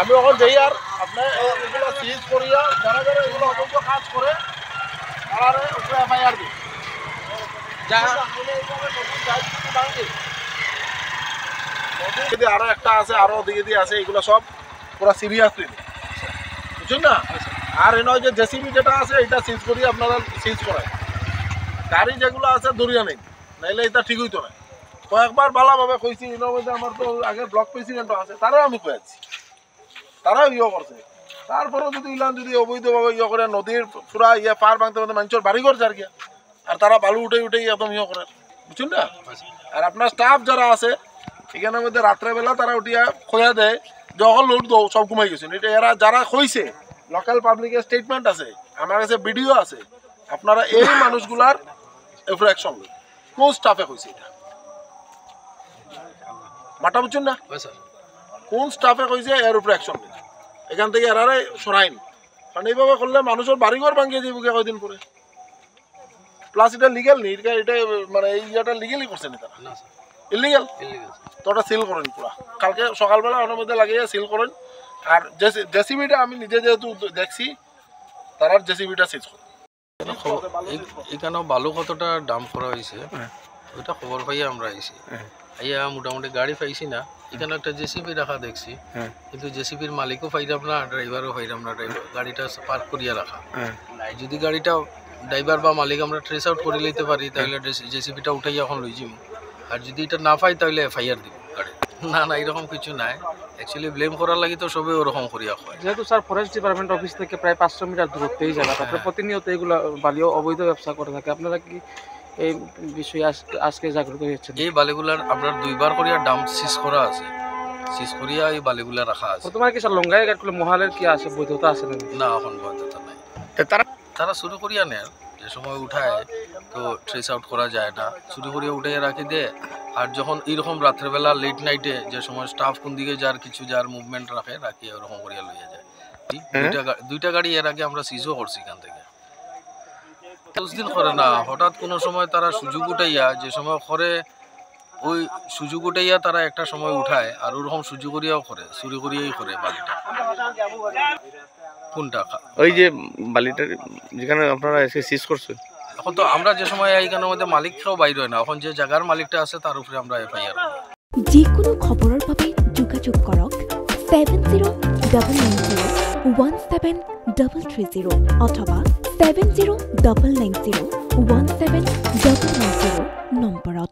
আমি এখন যাই আর আপনার এগুলো সিজ করিয়া যারা যারা এগুলো অবৈধ কাজ করে তারা উপরে এফআইআর দিই আরো একটা আছে আরো দিকে দিয়ে আছে এগুলো সব পুরো সিরিয়াসলি বুঝছেন না। আর এ নয় যে জেসিবি যেটা আছে এটা সিজ করিয়ে আপনারা সিজ করায় গাড়ি যেগুলো আছে দরিয়া নেই নাইলে এটা ঠিক হইতো না। কয়েকবার ভালোভাবে কইছি এর মধ্যে আমার তো আগের ব্লক প্রেসিডেন্টও আছে তারাও আমি কয়েছি তারাও ইয়ে করছে। তারপরেও যদি ইলান যদি অবৈধভাবে ইয়ে করে নদীর পুরা ইয়ে পার ভাঙতে ভাঙতে মানুষের বাড়ি ঘর যার গিয়া আর তারা বালু উঠেই একদম ইয়ে করে বুঝছেন না। আর আপনার স্টাফ যারা আছে এখানের মধ্যে রাত্রেবেলা তারা উঠিয়া খোয়া দেয় যখন লোড দো সব ঘুমাই গেছেন। এটা এরা যারা কইছে লোকাল পাবলিকের স্টেটমেন্ট আছে আমার কাছে ভিডিও আছে। আপনারা এই মানুষগুলার উপরে অ্যাকশন নেন। কোন স্টাফে কইছে এটা মাটা বুঝছেন না কোন স্টাফে কইছে এর উপরে অ্যাকশন নেন এখান থেকে এরারে সরাইন। কারণ এইভাবে করলে মানুষের বাড়িঘর ভাঙিয়ে দিব কয়দিন পরে। প্লাস এটা লিগেল নেই এটা মানে এই ইয়েটা লিগেলি করছে না তারা ইলিগাল তো ওটা সিল করেন পুরা কালকে সকালবেলা ওনার মধ্যে লাগিয়ে সিল করেন। আর জেসিবিটা আমি নিজে যেহেতু দেখছি তার জেসিবিটা সিজ করেন। এখানেও বালু কতটা ডাম্প করা হয়েছে ওইটা খবর পাইয়া আমরা আইছি আইয়া মোটামুটি গাড়ি পাইছি না। এখানে একটা জেসিবি রাখা দেখছি কিন্তু জেসিবির মালিকও পাইলাম না ড্রাইভারও পাইলাম না। গাড়িটা পার্ক করিয়া রাখা যদি গাড়িটা ড্রাইভার বা মালিক আমরা ট্রেস আউট করে লইতে পারি তাহলে জেসিবিটা উঠাই এখন লই যাবো। আর যদি এটা না পাই তাহলে এফআইআর দিব গাড়ি। না এরকম কিছু নাই। অ্যাকচুয়ালি ব্লেম করার লাগি তো সবে ওরকম করিয়া হয়। যেহেতু স্যার ফরেস্ট ডিপার্টমেন্ট অফিস থেকে প্রায় 500 মিটার দূরত্বে এই জায়গা তারপরে প্রতিনিয়ত এগুলো বালিও অবৈধ ব্যবসা করে থাকে। আপনারা কি এই বিষয়ে আজকে জাগ্রত হয়েছেন? এই বালিগুলার আপনার 2বার করিয়া ডাম্প সিজ করা আছে সিজ করিয়া এই বালিগুলা রাখা আছে। তোমার কি স্যার লঙ্গাই গাড়িগুলো মহালের কি আছে বৈধতা আছে না এখন বৈধতা নাই। তারা শুরু করিয়া নেয় যে সময় উঠায় তো ট্রেস আউট করা যায় না শুরু করিয়া উঠাইয়া রাখি দে। আর যখন এইরকম রাত্রেবেলা লেট নাইটে যে সময় স্টাফ কোন দিকে যার কিছু যার মুভমেন্ট রাখি ওরকম করিয়া লইয়া যায়। দুইটা গাড়ি এর আগে আমরা সিজও করছি এখান থেকে 10 দিন করে না। হঠাৎ কোনো সময় তারা সুযোগ উঠাইয়া যে সময় করে ওই সুযোগ উঠাইয়া তারা একটা সময় উঠায় আর ওরকম সুযোগ করিয়াও করে চুরি করিয়াই করে বালিটা। কোনটা ওই যে বালিটা যেখানে আপনারা এসে সিজ করছেন এখন তো আমরা যে সময় এইখানের মধ্যে মালিক কেউ বাইর হয় না এখন যে জায়গার মালিকটা আছে তার উপরে আমরা এফআইআর যিকোনো খবৰৰ বাবে যোগাযোগ কৰক 7090173330 অথবা 7099017990 নম্বৰত।